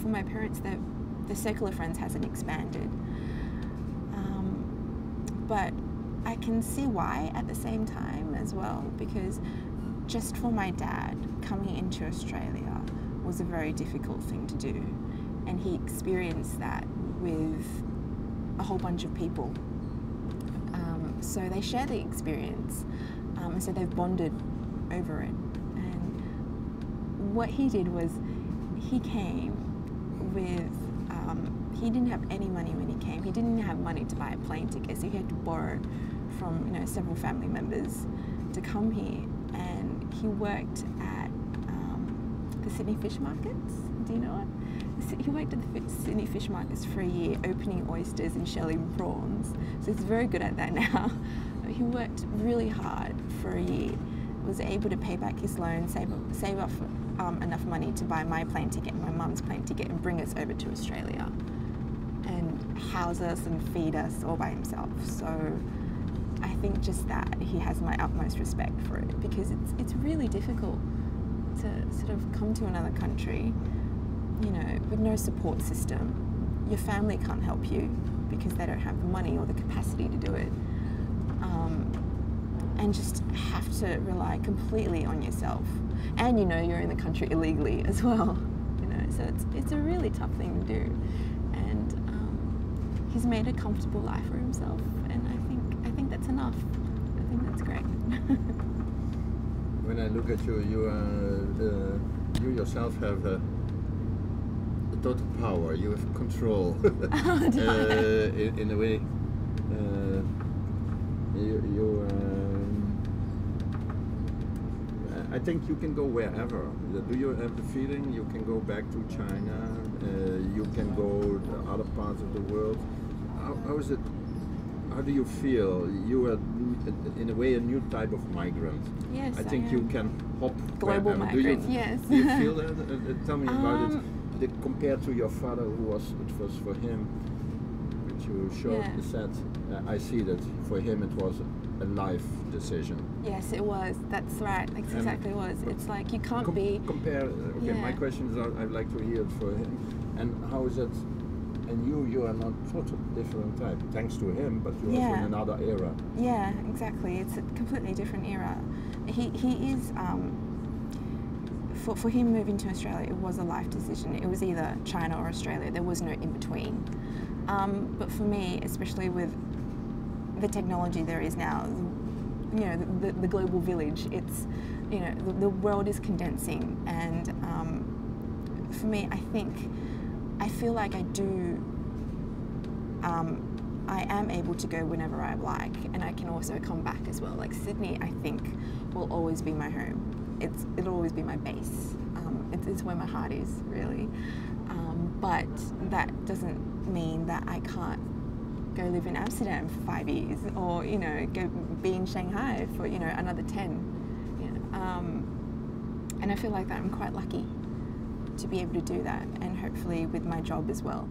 for my parents, the circle of friends hasn't expanded. But I can see why at the same time as well, because just for my dad, coming into Australia was a very difficult thing to do. And he experienced that with a whole bunch of people. So they share the experience, and so they've bonded over it. And what he did was he came with, he didn't have any money when he came. He didn't have money to buy a plane ticket, so he had to borrow from several family members to come here. And he worked at the Sydney Fish Markets. Do you know it? He worked at the Sydney Fish Markets for a year, opening oysters and shelling prawns. So he's very good at that now. He worked really hard for a year, was able to pay back his loan, save up enough money to buy my plane ticket and my mum's plane ticket and bring us over to Australia and house us and feed us all by himself. So I think just that he has my utmost respect for it, because it's really difficult to sort of come to another country, with no support system. Your family can't help you because they don't have the money or the capacity to do it, and just have to rely completely on yourself. And you're in the country illegally as well, so it's a really tough thing to do. And he's made a comfortable life for himself, and I think that's enough. I think that's great. When I look at you, you yourself have a total power. You have control. In a way. I think you can go wherever. Do you have the feeling you can go back to China? You can go to other parts of the world. How is it? How do you feel? You are, in a way, a new type of migrant. Yes, I think you can hop global wherever. migrant. Yes. Do you feel that? Tell me about it. Compared to your father, it was for him. Which you showed, said, I see that for him it was a life decision. Yes, it was. That's right. That's exactly what it was. It's like you can't compare. Okay, my question is, I'd like to hear it for him. And how is it? And you are not totally different type, thanks to him, but you're also in another era. Yeah, exactly. It's a completely different era. He is. For him moving to Australia, it was a life decision. It was either China or Australia. There was no in between. But for me, especially with the technology there is now, the global village, it's, the world is condensing, and for me, I feel like I am able to go whenever I like, and I can also come back as well. Like Sydney, I think, will always be my home. It'll always be my base. It's where my heart is, really. But that doesn't mean that I can't go live in Amsterdam for 5 years, or go be in Shanghai for another 10. And I feel like that I'm quite lucky to be able to do that, and hopefully with my job as well.